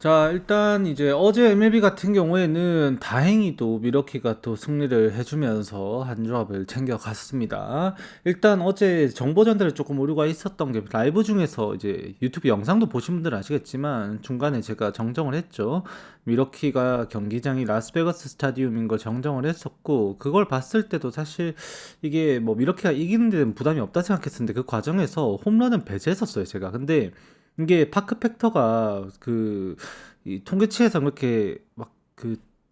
자, 일단 이제 어제 MLB 같은 경우에는 다행히도 미러키가 또 승리를 해주면서 한 조합을 챙겨갔습니다. 일단 어제 정보 전달에 조금 오류가 있었던 게 라이브 중에서 이제 유튜브 영상도 보신 분들 아시겠지만 중간에 제가 정정을 했죠. 미러키가 경기장이 라스베가스 스타디움인 걸 정정을 했었고, 그걸 봤을 때도 사실 이게 뭐 미러키가 이기는 데는 부담이 없다 생각했었는데 그 과정에서 홈런은 배제했었어요, 제가. 근데 이게 파크 팩터가 이 통계치에서 그렇게 막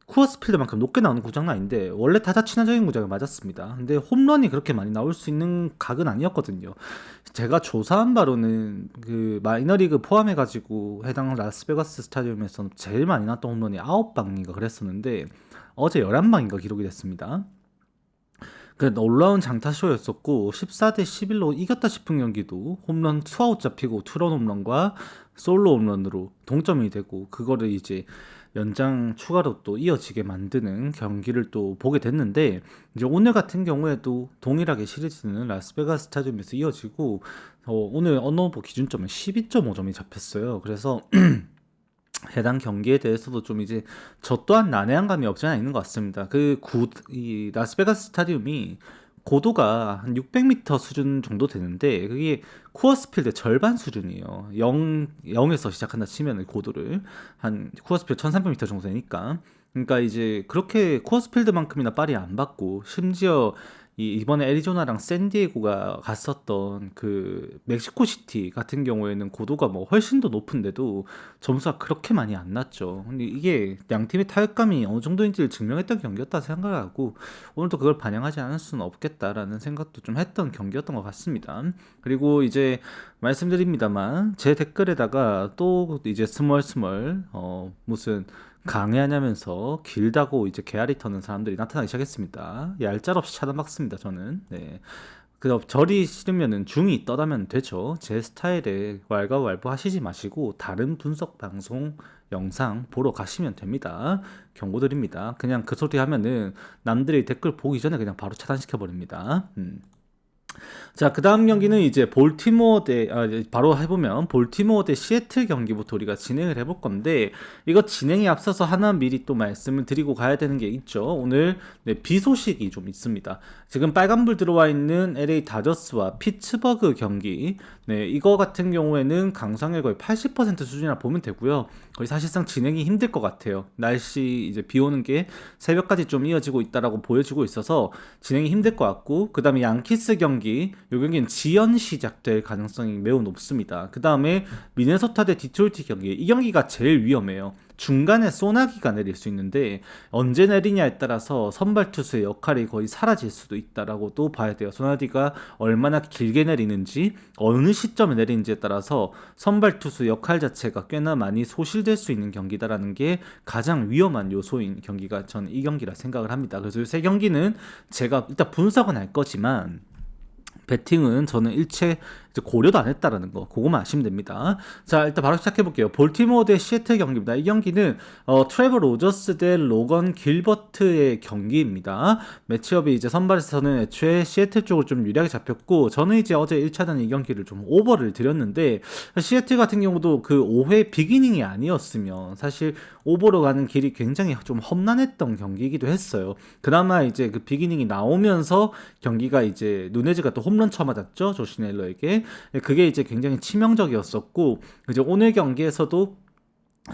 쿠어스 필드만큼 높게 나오는 구장은 아닌데 원래 타자 친화적인 구장에 맞았습니다. 근데 홈런이 그렇게 많이 나올 수 있는 각은 아니었거든요. 제가 조사한 바로는 그 마이너리그 포함해가지고 해당 라스베가스 스타디움에서 제일 많이 났던 홈런이 9방인가 그랬었는데 어제 11방인가 기록이 됐습니다. 그 놀라운 장타쇼였었고 14대 11로 이겼다 싶은 경기도 홈런 투아웃 잡히고 투런 홈런과 솔로 홈런으로 동점이 되고 그거를 이제 연장 추가로 또 이어지게 만드는 경기를 또 보게 됐는데 이제 오늘 같은 경우에도 동일하게 시리즈는 라스베가스 스타디움에서 이어지고 오늘 언어보 기준점은 12.5점이 잡혔어요. 그래서 해당 경기에 대해서도 좀 이제 저 또한 난해한 감이 없지 않아 있는 것 같습니다. 이 라스베가스 스타디움이 고도가 한 600m 수준 정도 되는데 그게 쿠어스필드 절반 수준이에요. 0에서 시작한다 치면 고도를 한 쿠어스필드 1300m 정도 되니까 그러니까 이제 그렇게 쿠어스필드만큼이나 빨이 안 받고 심지어 이번에 애리조나랑 샌디에고가 갔었던 그 멕시코시티 같은 경우에는 고도가 뭐 훨씬 더 높은데도 점수가 그렇게 많이 안 났죠. 근데 이게 양 팀의 타격감이 어느 정도인지를 증명했던 경기였다 생각하고 오늘도 그걸 반영하지 않을 수는 없겠다라는 생각도 좀 했던 경기였던 것 같습니다. 그리고 이제 말씀드립니다만 제 댓글에다가 또 이제 스멀스멀 무슨 강해하냐면서 길다고 이제 개아리 터는 사람들이 나타나기 시작했습니다. 얄짤없이 차단박습니다, 저는. 네. 그래서 절이 싫으면은 중이 떠다면 되죠. 제 스타일에 왈가왈부 하시지 마시고 다른 분석 방송 영상 보러 가시면 됩니다. 경고드립니다. 그냥 그 소리 하면은 남들이 댓글 보기 전에 그냥 바로 차단시켜 버립니다. 자, 그 다음 경기는 이제 바로 해보면 볼티모어 대 시애틀 경기부터 우리가 진행을 해볼 건데, 이거 진행에 앞서서 하나 미리 또 말씀을 드리고 가야 되는 게 있죠. 오늘 비 소식이 좀 있습니다. 지금 빨간불 들어와 있는 LA 다저스와 피츠버그 경기, 이거 같은 경우에는 강상률 거의 80% 수준이라 보면 되고요. 거의 사실상 진행이 힘들 것 같아요. 날씨 이제 비 오는 게 새벽까지 좀 이어지고 있다라고 보여지고 있어서 진행이 힘들 것 같고, 그 다음에 양키스 경기, 이 경기는 지연 시작될 가능성이 매우 높습니다. 그 다음에 미네소타 대 디트로이트 경기, 이 경기가 제일 위험해요. 중간에 소나기가 내릴 수 있는데 언제 내리냐에 따라서 선발 투수의 역할이 거의 사라질 수도 있다라고도 봐야 돼요. 소나기가 얼마나 길게 내리는지 어느 시점에 내리는지에 따라서 선발 투수 역할 자체가 꽤나 많이 소실될 수 있는 경기다라는 게 가장 위험한 요소인 경기가 저는 이 경기라 생각을 합니다. 그래서 이 세 경기는 제가 일단 분석은 할 거지만 배팅은 저는 일체 고려도 안 했다라는 거, 그거만 아시면 됩니다. 자, 일단 바로 시작해 볼게요. 볼티모어 대 시애틀 경기입니다. 이 경기는 트레버 로저스 대 로건 길버트의 경기입니다. 매치업이 이제 선발에서는 애초에 시애틀 쪽으로 좀 유리하게 잡혔고, 저는 이제 어제 1차전 이 경기를 좀 오버를 드렸는데, 시애틀 같은 경우도 그 5회 비기닝이 아니었으면 사실 오버로 가는 길이 굉장히 좀 험난했던 경기이기도 했어요. 그나마 이제 그 비기닝이 나오면서 경기가 이제 누네즈가 또 홈런 쳐맞았죠, 조시 넬러에게. 그게 이제 굉장히 치명적이었었고, 이제 오늘 경기에서도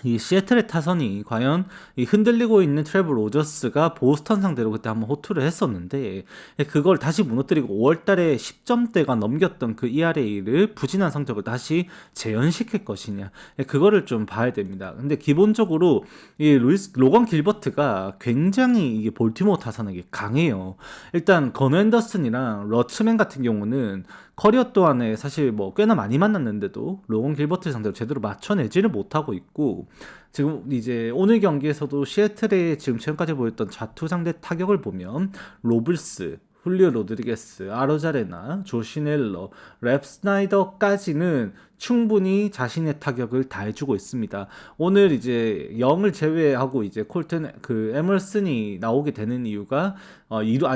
이 시애틀의 타선이 과연 이 흔들리고 있는 트레버 로저스가 보스턴 상대로 그때 한번 호투를 했었는데 그걸 다시 무너뜨리고 5월달에 10점대가 넘겼던 그 ERA를 부진한 성적을 다시 재현시킬 것이냐, 그거를 좀 봐야 됩니다. 근데 기본적으로 이 로건 길버트가 굉장히 이게 볼티모어 타선에게 강해요. 일단 건우 앤더슨이랑 러츠맨 같은 경우는 커리어 동안에 사실 뭐 꽤나 많이 만났는데도 로건 길버트 상대로 제대로 맞춰내지를 못하고 있고, 지금 이제 오늘 경기에서도 시애틀의 지금 최근까지 보였던 좌투 상대 타격을 보면 로블스, 훌리오 로드리게스, 아로자레나, 조시넬러, 랩 스나이더까지는 충분히 자신의 타격을 다 해주고 있습니다. 오늘 이제 영을 제외하고 이제 콜튼 에머슨이 나오게 되는 이유가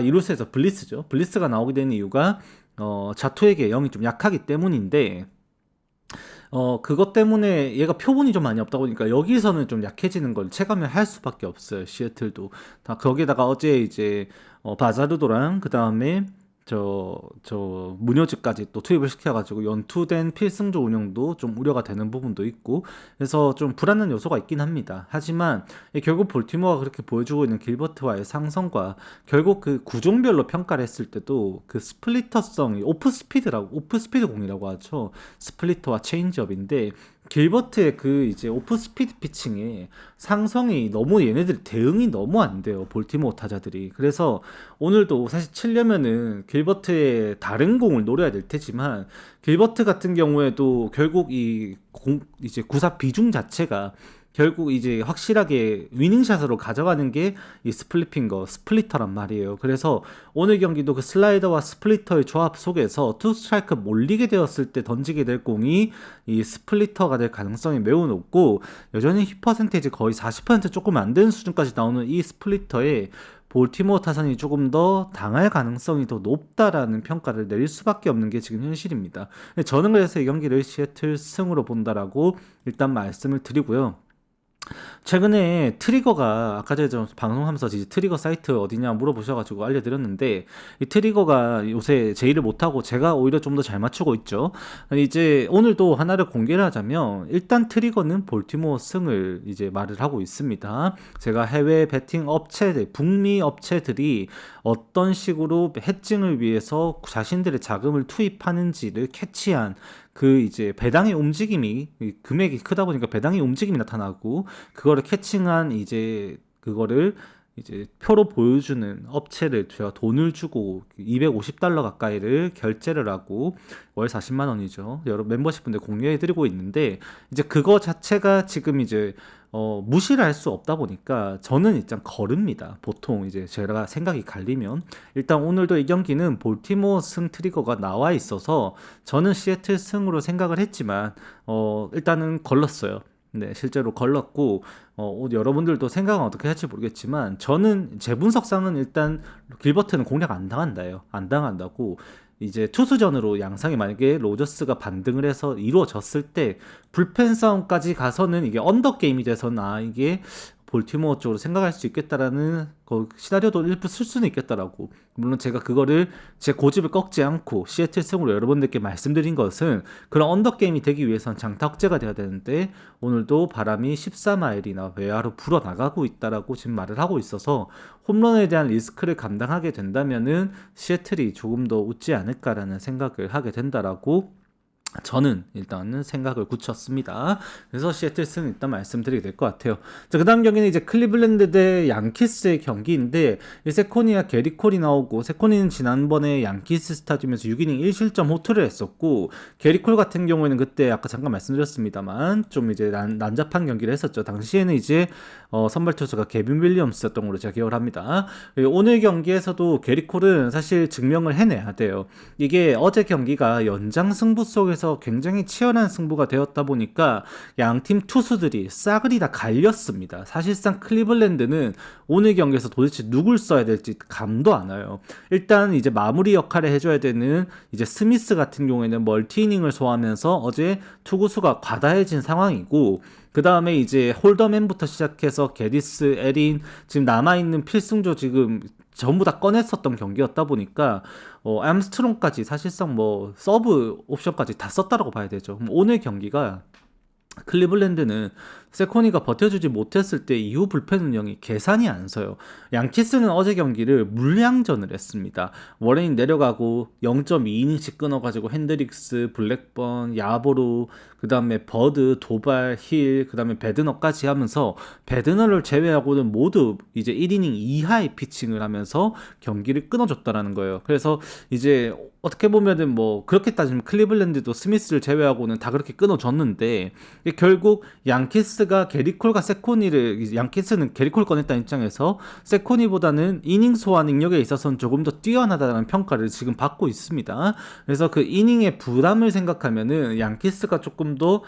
이루스에서 블리스죠. 블리스가 나오게 되는 이유가 자투에게 영이 좀 약하기 때문인데 그것 때문에 얘가 표본이 좀 많이 없다 보니까 여기서는 좀 약해지는 걸 체감을 할 수밖에 없어요. 시애틀도. 다 거기다가 어제 이제 바자르도랑 그 다음에 무녀즈까지 또 투입을 시켜가지고 연투된 필승조 운영도 좀 우려가 되는 부분도 있고, 그래서 좀 불안한 요소가 있긴 합니다. 하지만 결국 볼티모어가 그렇게 보여주고 있는 길버트와의 상성과 결국 그 구종별로 평가를 했을 때도 그 스플리터성이 오프 스피드 공이라고 하죠. 스플리터와 체인지업인데 길버트의 그 이제 오프 스피드 피칭에 상성이 너무 얘네들이 대응이 너무 안 돼요. 볼티모어 타자들이. 그래서 오늘도 사실 치려면은 길버트의 다른 공을 노려야 될 테지만 길버트 같은 경우에도 결국 이제 구사 비중 자체가 결국 이제 확실하게 위닝샷으로 가져가는 게 이 스플리터란 말이에요. 그래서 오늘 경기도 그 슬라이더와 스플리터의 조합 속에서 투 스트라이크 몰리게 되었을 때 던지게 될 공이 이 스플리터가 될 가능성이 매우 높고, 여전히 힙 퍼센테이지 거의 40% 조금 안 되는 수준까지 나오는 이 스플리터에 볼티모어 타선이 조금 더 당할 가능성이 더 높다라는 평가를 내릴 수밖에 없는 게 지금 현실입니다. 저는 그래서 이 경기를 시애틀 승으로 본다라고 일단 말씀을 드리고요. 최근에 트리거가 아까 전에 좀 방송하면서 이제 트리거 사이트 어디냐 물어보셔가지고 알려드렸는데, 이 트리거가 요새 제의를 못하고 제가 오히려 좀 더 잘 맞추고 있죠. 이제 오늘도 하나를 공개를 하자면 일단 트리거는 볼티모어 승을 이제 말을 하고 있습니다. 제가 해외 베팅 업체들, 북미 업체들이 어떤 식으로 해칭을 위해서 자신들의 자금을 투입하는지를 캐치한 그 이제 배당의 움직임이, 금액이 크다 보니까 배당의 움직임이 나타나고 그거를 캐칭한 이제 그거를 이제 표로 보여주는 업체를 제가 돈을 주고 $250 가까이를 결제를 하고 월 40만 원이죠. 여러 멤버십 분들 공유해 드리고 있는데, 이제 그거 자체가 지금 이제 무시를 할 수 없다 보니까 저는 일단 거릅니다. 보통 이제 제가 생각이 갈리면 일단 오늘도 이 경기는 볼티모어 승 트리거가 나와 있어서 저는 시애틀 승으로 생각을 했지만 일단은 걸렀어요. 네, 실제로 걸렀고, 여러분들도 생각은 어떻게 할지 모르겠지만, 저는 제 분석상은 일단 길버트는 공략 안 당한다요. 안 당한다고. 이제 투수전으로 양상이 만약에 로저스가 반등을 해서 이루어졌을 때 불펜 싸움까지 가서는 이게 언더 게임이 돼서나 이게 볼티모어 쪽으로 생각할 수 있겠다라는 시나리오도 일부 쓸 수는 있겠다라고. 물론 제가 그거를 제 고집을 꺾지 않고 시애틀 승으로 여러분들께 말씀드린 것은 그런 언더 게임이 되기 위해선 장타 억제가 돼야 되는데, 오늘도 바람이 14마일이나 외야로 불어나가고 있다라고 지금 말을 하고 있어서 홈런에 대한 리스크를 감당하게 된다면은 시애틀이 조금 더 웃지 않을까라는 생각을 하게 된다라고 저는 일단은 생각을 굳혔습니다. 그래서 시애틀 승 일단 말씀드리게 될 것 같아요. 자, 그 다음 경기는 이제 클리블랜드 대 양키스의 경기인데, 세코니와 게리 콜이 나오고, 세코니는 지난번에 양키스 스타디움에서 6이닝 1실점 호투를 했었고, 게리 콜 같은 경우에는 그때 아까 잠깐 말씀드렸습니다만 좀 이제 난잡한 경기를 했었죠. 당시에는 이제 선발 투수가 개빈 윌리엄스였던 걸로 제가 기억을 합니다. 오늘 경기에서도 게리 콜은 사실 증명을 해내야 돼요. 이게 어제 경기가 연장 승부 속에서 굉장히 치열한 승부가 되었다 보니까 양팀 투수들이 싸그리 다 갈렸습니다. 사실상 클리블랜드는 오늘 경기에서 도대체 누굴 써야 될지 감도 안 와요. 일단 이제 마무리 역할을 해줘야 되는 이제 스미스 같은 경우에는 멀티이닝을 소화하면서 어제 투구수가 과다해진 상황이고, 그 다음에 이제 홀더맨부터 시작해서 게디스, 에린, 지금 남아있는 필승조 지금 전부 다 꺼냈었던 경기였다 보니까 암스트롱까지 사실상 뭐 서브 옵션까지 다 썼다라고 봐야 되죠. 그럼 오늘 경기가 클리블랜드는 세코니가 버텨주지 못했을 때 이후 불펜 운영이 계산이 안 서요. 양키스는 어제 경기를 물량전을 했습니다. 워렌이 내려가고 0.2이닝씩 끊어가지고 핸드릭스, 블랙번, 야보루, 그 다음에 버드, 도발, 힐, 그 다음에 베드너까지 하면서 베드너를 제외하고는 모두 이제 1이닝 이하의 피칭을 하면서 경기를 끊어줬다라는 거예요. 그래서 이제 어떻게 보면은 뭐 그렇게 따지면 클리블랜드도 스미스를 제외하고는 다 그렇게 끊어줬는데, 결국 양키스 양키스가 게리콜과 세코니를, 양키스는 게리콜 꺼냈다는 입장에서 세코니보다는 이닝 소화 능력에 있어서는 조금 더 뛰어나다는 평가를 지금 받고 있습니다. 그래서 그 이닝의 부담을 생각하면은 양키스가 조금 더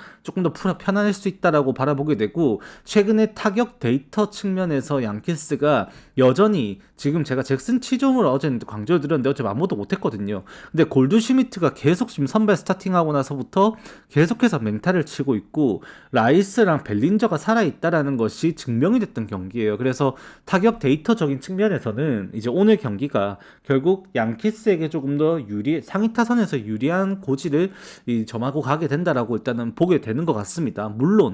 편안할 수 있다라고 바라보게 되고, 최근에 타격 데이터 측면에서 양키스가 여전히 지금 제가 잭슨 치종을 어제 강조를 드렸는데 어제 아무도 못했거든요. 근데 골드슈미트가 계속 지금 선발 스타팅하고 나서부터 계속해서 맹타를 치고 있고 라이스랑 벨린저가 살아있다라는 것이 증명이 됐던 경기예요. 그래서 타격 데이터적인 측면에서는 이제 오늘 경기가 결국 양키스에게 조금 더 상위 타선에서 유리한 고지를 점하고 가게 된다라고 일단은 보게 되는 것 같습니다. 물론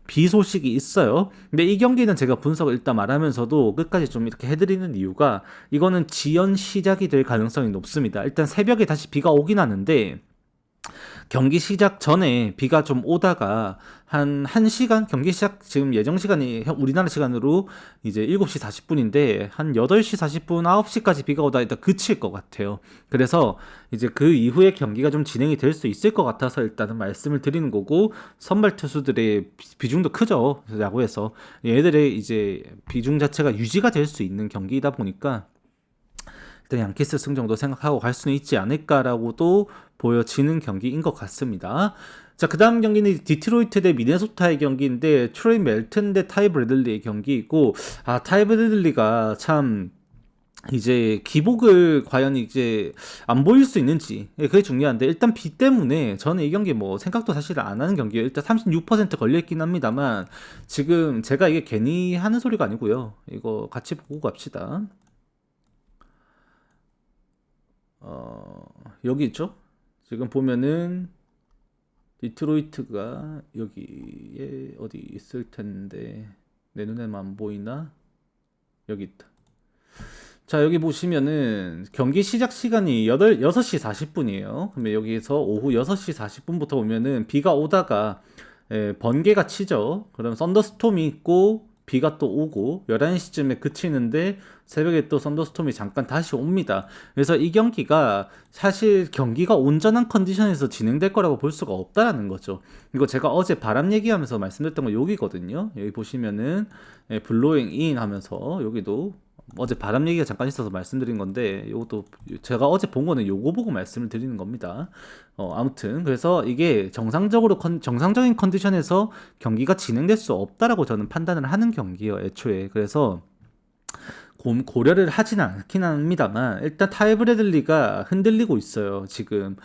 비 소식이 있어요. 근데 이 경기는 제가 분석을 일단 말하면서도 끝까지 좀 이렇게 해드리는 이유가, 이거는 지연 시작이 될 가능성이 높습니다. 일단 새벽에 다시 비가 오긴 하는데 경기 시작 전에 비가 좀 오다가 한 1시간, 경기 시작 지금 예정 시간이 우리나라 시간으로 이제 7시 40분인데 한 8시 40분, 9시까지 비가 오다 일단 그칠 것 같아요. 그래서 이제 그 이후에 경기가 좀 진행이 될 수 있을 것 같아서 일단은 말씀을 드리는 거고, 선발 투수들의 비중도 크죠. 야구에서 얘들의 이제 비중 자체가 유지가 될 수 있는 경기이다 보니까 일단 양키스 승정도 생각하고 갈 수는 있지 않을까라고도 보여지는 경기인 것 같습니다. 자, 그 다음 경기는 디트로이트 대 미네소타의 경기인데 트로이 멜튼 대 타이 브래들리의 경기이고, 타이 브래들리가 참 이제 기복을 과연 이제 안 보일 수 있는지, 그게 중요한데, 일단 비 때문에 저는 이 경기 뭐 생각도 사실 안 하는 경기예요. 일단 36% 걸려있긴 합니다만 지금 제가 이게 괜히 하는 소리가 아니고요. 이거 같이 보고 갑시다. 여기 있죠? 지금 보면은 디트로이트가 여기에 어디 있을 텐데 내 눈에만 보이나? 여기 있다. 자, 여기 보시면은 경기 시작 시간이 6시 40분이에요. 그러면 여기에서 오후 6시 40분부터 보면은 비가 오다가 번개가 치죠. 그럼 썬더스톰이 있고 비가 또 오고 11시쯤에 그치는데 새벽에 또 썬더스톰이 잠깐 다시 옵니다. 그래서 이 경기가 사실 경기가 온전한 컨디션에서 진행될 거라고 볼 수가 없다라는 거죠. 이거 제가 어제 바람 얘기하면서 말씀드렸던 거 여기거든요. 여기 보시면은 블로잉 인 하면서 여기도 어제 바람 얘기가 잠깐 있어서 말씀드린 건데, 이것도 제가 어제 본 거는 요거 보고 말씀을 드리는 겁니다. 아무튼 그래서 이게 정상적인 컨디션에서 경기가 진행될 수 없다라고 저는 판단을 하는 경기예요, 애초에. 그래서 고려를 하진 않긴 합니다만 일단 타이 브래들리가 흔들리고 있어요, 지금.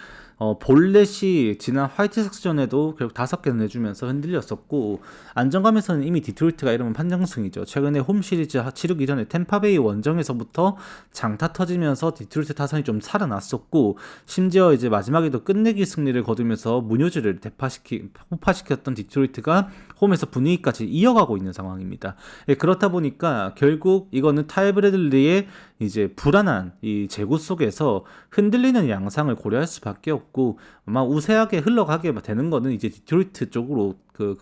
볼넷이 지난 화이트삭스전에도 결국 5개 내주면서 흔들렸었고, 안정감에서는 이미 디트로이트가 이러면 판정승이죠. 최근에 홈 시리즈 치르기 전에 템파베이 원정에서부터 장타 터지면서 디트로이트 타선이 좀 살아났었고, 심지어 이제 마지막에도 끝내기 승리를 거두면서 무효주를 폭파시켰던 디트로이트가 홈에서 분위기까지 이어가고 있는 상황입니다. 그렇다 보니까 결국 이거는 타이 브래들리의 이제 불안한 이 제구 속에서 흔들리는 양상을 고려할 수밖에 없고, 아마 우세하게 흘러가게 되는 거는 이제 디트로이트 쪽으로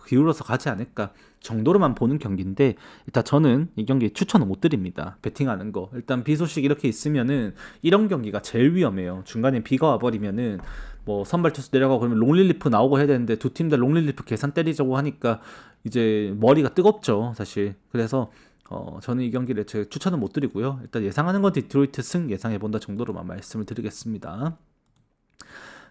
기울어서 가지 않을까 정도로만 보는 경기인데, 일단 저는 이 경기 추천을 못 드립니다. 배팅하는 거. 일단 비 소식 이렇게 있으면은 이런 경기가 제일 위험해요. 중간에 비가 와버리면은 뭐 선발 투수 내려가고 그러면 롱릴리프 나오고 해야 되는데 두 팀 다 롱릴리프 계산 때리자고 하니까 이제 머리가 뜨겁죠, 사실. 그래서 저는 이 경기를 추천은 못 드리고요. 일단 예상하는 건 디트로이트 승 예상해본다 정도로만 말씀을 드리겠습니다.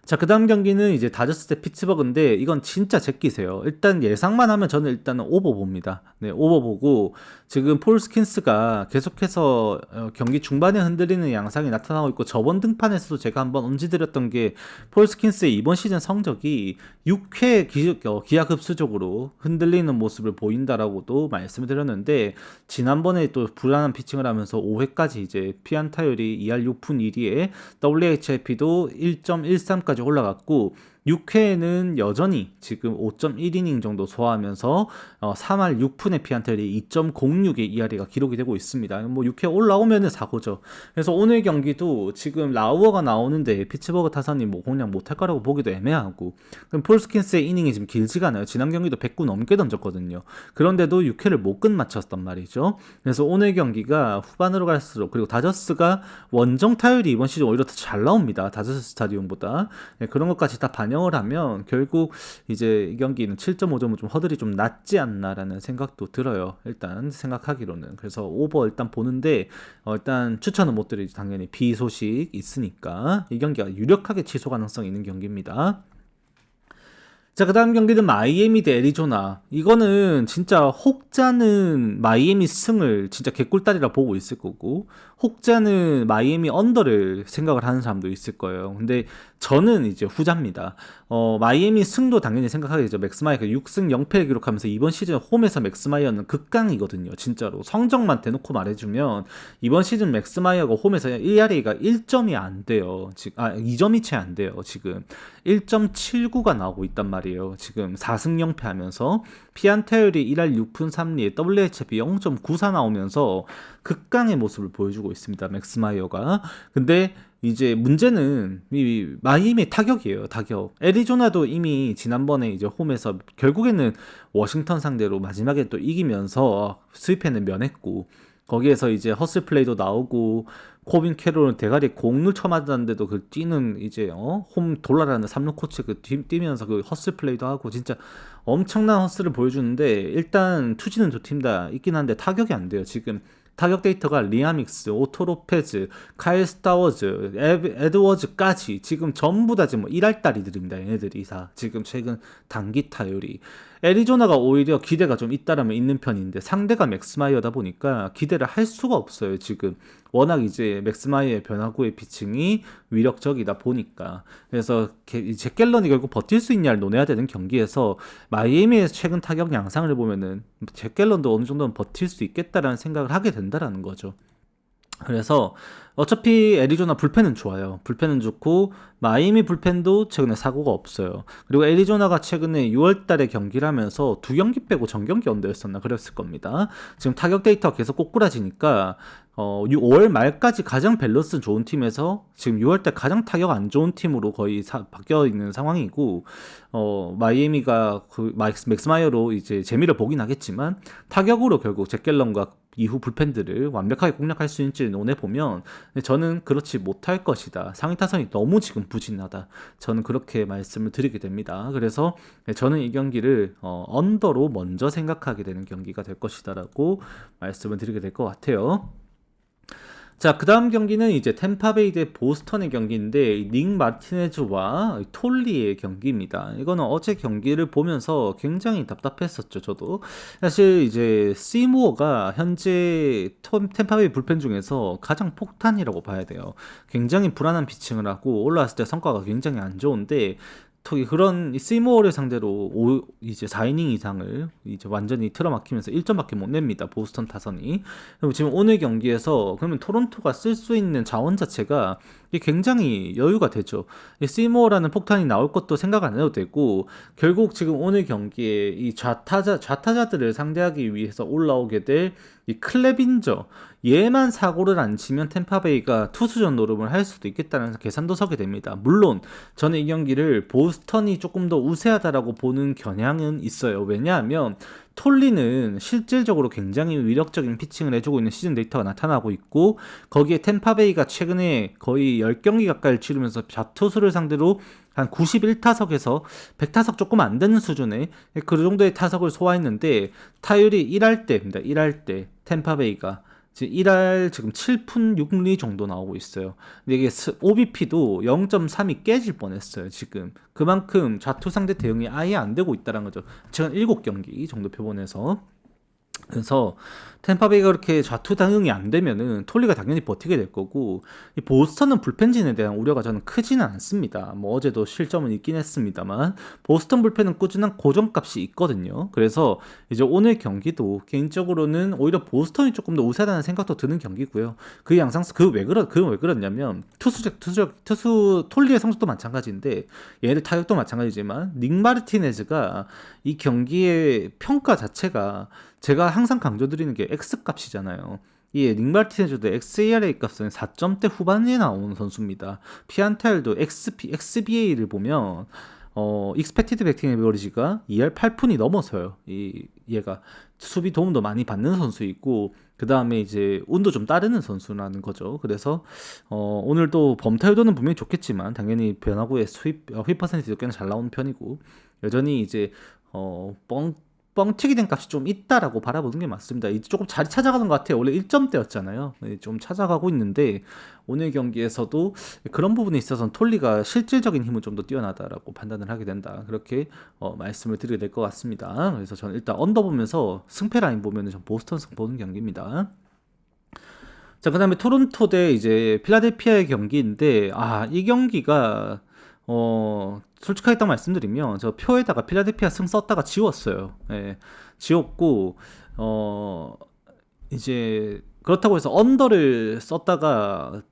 자, 그 다음 경기는 이제 다저스 대 피츠버그인데 이건 진짜 제끼세요. 일단 예상만 하면 저는 일단은 오버 봅니다. 네, 오버 보고 지금 폴 스킨스가 계속해서 경기 중반에 흔들리는 양상이 나타나고 있고, 저번 등판에서도 제가 한번 언지드렸던 게 폴 스킨스의 이번 시즌 성적이 6회 기하급수적으로 흔들리는 모습을 보인다라고도 말씀을 드렸는데, 지난번에 또 불안한 피칭을 하면서 5회까지 이제 피안타율이 2할 6푼 1리에 WHIP도 1.13까지 올라갔고, 6회에는 여전히 지금 5.1이닝 정도 소화하면서 3할 6푼의 피안타율이 2.06의 ERA가 기록이 되고 있습니다. 뭐 6회 올라오면은 사고죠. 그래서 오늘 경기도 지금 라우어가 나오는데 피츠버그 타선이 뭐 그냥 못할 거라고 보기도 애매하고, 그럼 폴스킨스의 이닝이 지금 길지가 않아요. 지난 경기도 109 넘게 던졌거든요. 그런데도 6회를 못 끝마쳤단 말이죠. 그래서 오늘 경기가 후반으로 갈수록, 그리고 다저스가 원정 타율이 이번 시즌 오히려 더 잘 나옵니다, 다저스 스타디움보다. 그런 것까지 다 반영 반영을 하면 결국 이제 이 경기는 7.5점은 좀 허들이 좀 낮지 않나라는 생각도 들어요. 일단 생각하기로는. 그래서 오버 일단 보는데 일단 추천은 못 드리죠. 당연히 비 소식 있으니까 이 경기가 유력하게 취소 가능성이 있는 경기입니다. 자, 그 다음 경기는 마이애미 대 애리조나. 이거는 진짜 혹자는 마이애미 승을 진짜 개꿀다리라 보고 있을 거고, 혹자는 마이애미 언더를 생각을 하는 사람도 있을 거예요. 근데 저는 이제 후자입니다. 마이애미 승도 당연히 생각하겠죠. 맥스마이어가 6승 0패를 기록하면서 이번 시즌 홈에서 맥스마이어는 극강이거든요. 진짜로. 성적만 대놓고 말해주면 이번 시즌 맥스마이어가 홈에서 1RA가 1점이 안 돼요. 2점이 채 안 돼요. 지금 1.79가 나오고 있단 말이에요. 지금 4승 0패 하면서 피안타율이 1할 6푼 3리, WHIP 0.94 나오면서 극강의 모습을 보여주고 있습니다. 맥스마이어가. 근데 이제 문제는 이 마이애미의 타격이에요. 타격. 애리조나도 이미 지난번에 이제 홈에서 결국에는 워싱턴 상대로 마지막에 또 이기면서 스위프는 면했고, 거기에서 이제 허슬 플레이도 나오고, 코빈 캐롤은 대가리에 공을 쳐맞았는데도 그 뛰는 이제 홈 돌아라는 3루 코치 그 뛰면서 그 허슬 플레이도 하고 진짜 엄청난 허슬을 보여주는데, 일단 투지는 두 팀 다 있긴 한데 타격이 안 돼요. 지금 타격 데이터가 리아믹스, 오토 로페즈, 카일 스타워즈, 에드워즈까지 지금 전부 다 지금 1할다리들입니다. 얘네들이 다 지금 최근 단기 타율이. 애리조나가 오히려 기대가 좀 있다라면 있는 편인데 상대가 맥스마이어다 보니까 기대를 할 수가 없어요. 지금 워낙 이제 맥스마이어의 변화구의 피칭이 위력적이다 보니까. 그래서 잭 갤런이 결국 버틸 수 있냐를 논해야 되는 경기에서 마이애미의 최근 타격 양상을 보면은 잭 갤런도 어느 정도는 버틸 수 있겠다라는 생각을 하게 된다라는 거죠. 그래서 어차피 애리조나 불펜은 좋아요. 불펜은 좋고 마이애미 불펜도 최근에 사고가 없어요. 그리고 애리조나가 최근에 6월달에 경기를 하면서 두 경기 빼고 전경기 언더였었나 그랬을 겁니다. 지금 타격 데이터가 계속 꼬꾸라지니까 5월 말까지 가장 밸런스 좋은 팀에서 지금 6월달 가장 타격 안 좋은 팀으로 거의 바뀌어 있는 상황이고, 마이애미가 그 맥스마이어로 이제 재미를 보긴 하겠지만 타격으로 결국 잭 갤런과 이후 불펜들을 완벽하게 공략할 수 있는지를 논해보면 저는 그렇지 못할 것이다. 상위 타선이 너무 지금 부진하다. 저는 그렇게 말씀을 드리게 됩니다. 그래서 저는 이 경기를 언더로 먼저 생각하게 되는 경기가 될 것이다 라고 말씀을 드리게 될 것 같아요. 자, 그 다음 경기는 이제 템파베이 대 보스턴의 경기인데 닉 마르티네즈와 톨리의 경기입니다. 이거는 어제 경기를 보면서 굉장히 답답했었죠, 저도. 사실 이제 시모어가 현재 템파베이 불펜 중에서 가장 폭탄이라고 봐야 돼요. 굉장히 불안한 피칭을 하고 올라왔을 때 성과가 굉장히 안 좋은데, 그런 시모어를 상대로 이제 4이닝 이상을 이제 완전히 틀어막히면서 1점밖에 못 냅니다. 보스턴 타선이. 그리고 지금 오늘 경기에서 그러면 토론토가 쓸 수 있는 자원 자체가 굉장히 여유가 되죠. 시모어라는 폭탄이 나올 것도 생각 안 해도 되고, 결국 지금 오늘 경기에 이 좌타자들을 상대하기 위해서 올라오게 될 이 클레빈저, 얘만 사고를 안 치면 템파베이가 투수전 노름을 할 수도 있겠다는 계산도 서게 됩니다. 물론 저는 이 경기를 보스턴이 조금 더 우세하다라고 보는 경향은 있어요. 왜냐하면 톨리는 실질적으로 굉장히 위력적인 피칭을 해주고 있는 시즌 데이터가 나타나고 있고, 거기에 템파베이가 최근에 거의 10경기 가까이 치르면서 좌투수를 상대로 한 91타석에서 100타석 조금 안 되는 수준의 그 정도의 타석을 소화했는데 타율이 1할 때입니다. 1할 때 템파베이가 지금 1할 지금 7푼 6리 정도 나오고 있어요. 근데 이게 OBP도 0.3이 깨질 뻔했어요. 지금 그만큼 좌투 상대 대응이 아예 안 되고 있다는 거죠. 최근 7경기 정도 표본에서. 그래서 템파베이가 그렇게 좌투 대응이 안 되면은 톨리가 당연히 버티게 될 거고, 이 보스턴은 불펜진에 대한 우려가 저는 크지는 않습니다. 뭐 어제도 실점은 있긴 했습니다만 보스턴 불펜은 꾸준한 고정값이 있거든요. 그래서 이제 오늘 경기도 개인적으로는 오히려 보스턴이 조금 더 우세하다는 생각도 드는 경기고요. 그 양상 왜 그러냐면 투수 톨리의 성적도 마찬가지인데 얘네들 타격도 마찬가지지만 닉 마르티네즈가 이 경기의 평가 자체가 제가 항상 강조드리는 게 X값이잖아요. 이 닉 마르티네즈도 XARA 값은 4점대 후반에 나오는 선수입니다. 피안타율도 XBA를 보면 익스펙티드 배팅 에버리지가 2할 8푼이 넘어서요. 얘가 수비 도움도 많이 받는 선수이고, 그 다음에 이제 운도 좀 따르는 선수라는 거죠. 그래서 오늘도 범타율도는 분명히 좋겠지만 당연히 변화구의 휘 퍼센티지도 꽤나 잘 나오는 편이고, 여전히 이제 뻥튀기 된 값이 좀 있다라고 바라보는 게 맞습니다. 이제 조금 자리 찾아가는 것 같아요. 원래 1점대였잖아요. 좀 찾아가고 있는데 오늘 경기에서도 그런 부분에 있어서는 톨리가 실질적인 힘은 좀 더 뛰어나다라고 판단을 하게 된다. 그렇게 말씀을 드리게 될 것 같습니다. 그래서 저는 일단 언더 보면서 승패 라인 보면은 전 보스턴 승 보는 경기입니다. 자, 그다음에 토론토 대 이제 필라델피아의 경기인데, 이 경기가 솔직하게 딱 말씀드리면 저 표에다가 필라델피아 승 썼다가 지웠어요. 예, 지웠고 이제 그렇다고 해서 언더를 썼다가도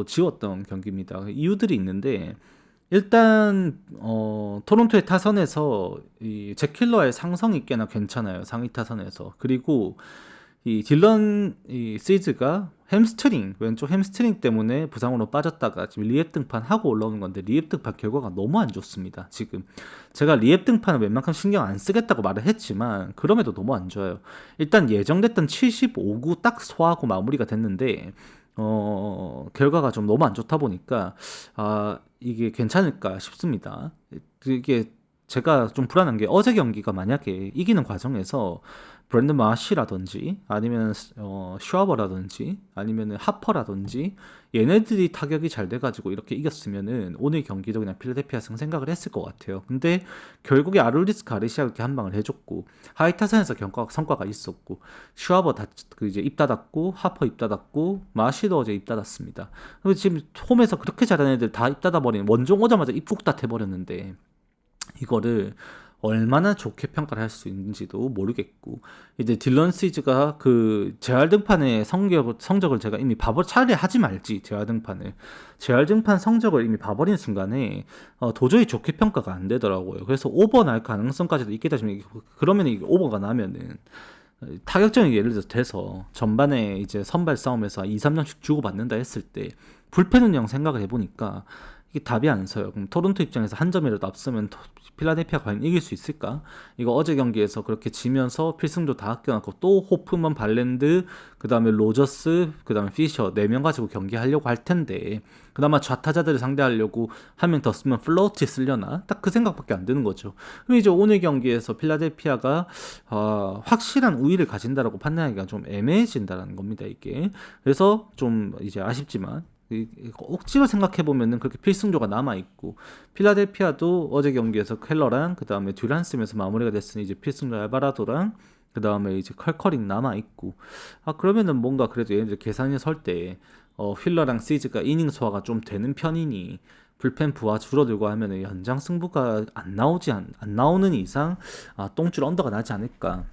지웠던 경기입니다. 이유들이 있는데, 일단 토론토의 타선에서 이 잭킬러의 상성이 꽤나 괜찮아요. 상위 타선에서. 그리고 이 딜런 시즈가 왼쪽 햄스트링 때문에 부상으로 빠졌다가 지금 리앱 등판하고 올라오는 건데, 리앱 등판 결과가 너무 안 좋습니다. 지금 제가 리앱 등판을 웬만큼 신경 안 쓰겠다고 말을 했지만 그럼에도 너무 안 좋아요. 일단 예정됐던 75구 딱 소화하고 마무리가 됐는데 결과가 좀 너무 안 좋다 보니까 이게 괜찮을까 싶습니다. 이게 제가 좀 불안한 게, 어제 경기가 만약에 이기는 과정에서 브랜든 마시라든지 아니면 슈아버라든지 아니면 하퍼라든지 얘네들이 타격이 잘 돼가지고 이렇게 이겼으면은 오늘 경기도 그냥 필라델피아 승 생각을 했을 것 같아요. 근데 결국에 아룰리스 가르시아가 이렇게 한 방을 해줬고, 하이타선에서 성과가 있었고, 슈아버 이제 입 닫았고, 하퍼 입 닫았고, 마시도 어제 입 닫았습니다. 그리고 지금 홈에서 그렇게 잘하는 애들 다 입 닫아버리는, 원종 오자마자 입 푹 닫아버렸는데 이거를 얼마나 좋게 평가를 할 수 있는지도 모르겠고, 이제 딜런 시즈가 그 재활 등판의 성적을 제가 이미 차라리 하지 말지. 재활 등판 성적을 이미 봐버린 순간에 도저히 좋게 평가가 안 되더라고요. 그래서 오버 날 가능성까지도 있겠다 싶으면, 그러면 이게 오버가 나면은 타격적인, 예를 들어서 돼서 전반에 이제 선발 싸움에서 2, 3점씩 주고받는다 했을 때 불펜 운영 생각을 해보니까 이게 답이 안 서요. 그럼 토론토 입장에서 한 점이라도 앞서면 필라델피아가 과연 이길 수 있을까? 이거 어제 경기에서 그렇게 지면서 필승조 다 아껴놨고, 또 호프먼, 발랜드, 그 다음에 로저스, 그 다음에 피셔 4명 가지고 경기하려고 할 텐데, 그나마 좌타자들을 상대하려고 한 명 더 쓰면 플로우치 쓰려나? 딱 그 생각밖에 안 드는 거죠. 그럼 이제 오늘 경기에서 필라델피아가 확실한 우위를 가진다라고 판단하기가 좀 애매해진다라는 겁니다, 이게. 그래서 좀 이제 아쉽지만 억지로 생각해보면은 그렇게 필승조가 남아있고, 필라델피아도 어제 경기에서 켈러랑 그 다음에 듀란 쓰면서 마무리가 됐으니 이제 필승조 알바라도랑 그 다음에 이제 컬커링 남아있고, 그러면은 뭔가 그래도 얘네들 계산이 설 때 휠러랑 시즈가 이닝 소화가 좀 되는 편이니 불펜 부하 줄어들고 하면은 연장 승부가 안 나오는 이상 똥줄 언더가 나지 않을까,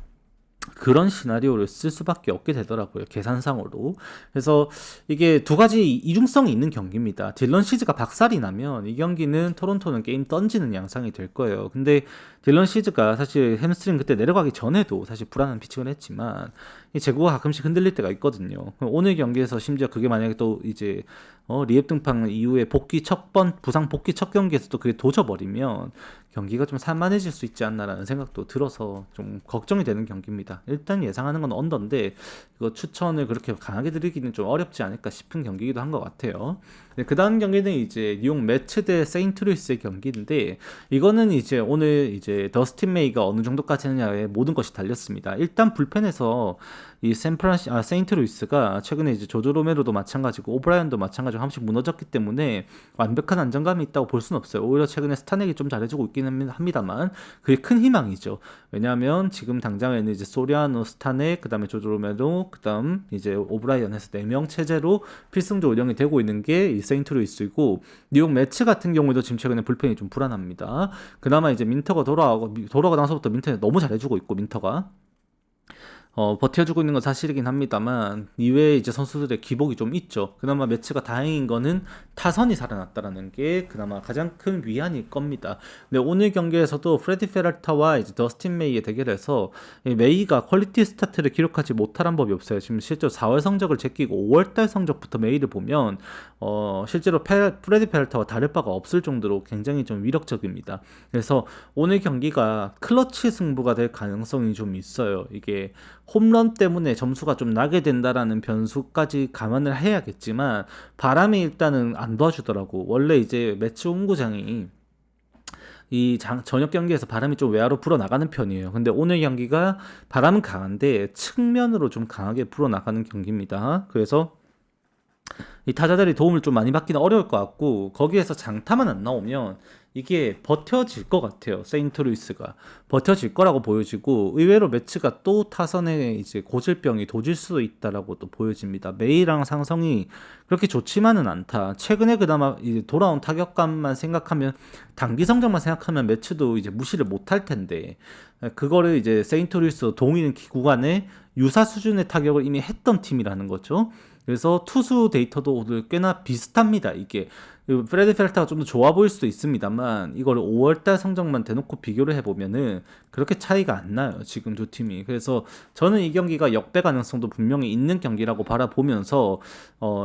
그런 시나리오를 쓸 수밖에 없게 되더라고요, 계산상으로. 그래서 이게 두 가지 이중성이 있는 경기입니다. 딜런 시즈가 박살이 나면 이 경기는 토론토는 게임 던지는 양상이 될 거예요. 근데 딜런 시즈가 사실 햄스트링 그때 내려가기 전에도 사실 불안한 피칭을 했지만 이 제구가 가끔씩 흔들릴 때가 있거든요. 오늘 경기에서 심지어 그게 만약에 또 이제 리앱 등판 이후에 부상 복귀 첫 경기에서도 그게 도져버리면 경기가 좀 산만해질 수 있지 않나라는 생각도 들어서 좀 걱정이 되는 경기입니다. 일단 예상하는 건 언더인데 이거 추천을 그렇게 강하게 드리기는 좀 어렵지 않을까 싶은 경기이기도 한 것 같아요. 그 다음 경기는 이제 뉴욕 매츠 대 세인트루이스의 경기인데, 이거는 이제 오늘 이제 더스틴 메이가 어느 정도까지 하느냐에 모든 것이 달렸습니다. 일단 불펜에서 이 세인트루이스가 최근에 이제 조조 로메로도 마찬가지고 오브라이언도 마찬가지고 한 번씩 무너졌기 때문에 완벽한 안정감이 있다고 볼 수는 없어요. 오히려 최근에 스타넥이 좀 잘해주고 있기는 합니다만 그게 큰 희망이죠. 왜냐하면 지금 당장에는 이제 소리아노, 스타넥, 그 다음에 조조 로메로, 그 다음 이제 오브라이언 해서 4명 체제로 필승조 운영이 되고 있는 게 이 세인트루이스이고, 뉴욕 매츠 같은 경우에도 지금 최근에 불펜이 좀 불안합니다. 그나마 이제 민터가 돌아가고 나서부터 민터가 너무 잘해주고 있고, 민터가 버텨주고 있는 건 사실이긴 합니다만 이외에 이제 선수들의 기복이 좀 있죠. 그나마 매치가 다행인 거는 타선이 살아났다라는 게 그나마 가장 큰 위안일 겁니다. 근데 오늘 경기에서도 프레디 페랄타와 이제 더스틴 메이의 대결에서 이 메이가 퀄리티 스타트를 기록하지 못한 법이 없어요. 지금 실제로 4월 성적을 제끼고 5월달 성적부터 메이를 보면 실제로 프레디 페랄타와 다를 바가 없을 정도로 굉장히 좀 위력적입니다. 그래서 오늘 경기가 클러치 승부가 될 가능성이 좀 있어요. 이게 홈런 때문에 점수가 좀 나게 된다라는 변수까지 감안을 해야겠지만 바람이 일단은 안 도와주더라고. 원래 이제 매치 홈구장이 저녁 경기에서 바람이 좀 외야로 불어나가는 편이에요. 근데 오늘 경기가 바람은 강한데 측면으로 좀 강하게 불어나가는 경기입니다. 그래서 이 타자들이 도움을 좀 많이 받기는 어려울 것 같고 거기에서 장타만 안 나오면 이게 버텨질 것 같아요. 세인트루이스가 버텨질 거라고 보여지고 의외로 매치가 또 타선에 이제 고질병이 도질 수도 있다라고 또 보여집니다. 메이랑 상성이 그렇게 좋지만은 않다. 최근에 그나마 이제 돌아온 타격감만 생각하면 단기 성적만 생각하면 매치도 이제 무시를 못할 텐데 그거를 이제 세인트루이스 동인 구간에 유사 수준의 타격을 이미 했던 팀이라는 거죠. 그래서 투수 데이터도 오늘 꽤나 비슷합니다. 이게 프레디 페랄타가 좀 더 좋아 보일 수도 있습니다만 이걸 5월달 성적만 대놓고 비교를 해보면은 그렇게 차이가 안 나요. 지금 두 팀이. 그래서 저는 이 경기가 역배 가능성도 분명히 있는 경기라고 바라보면서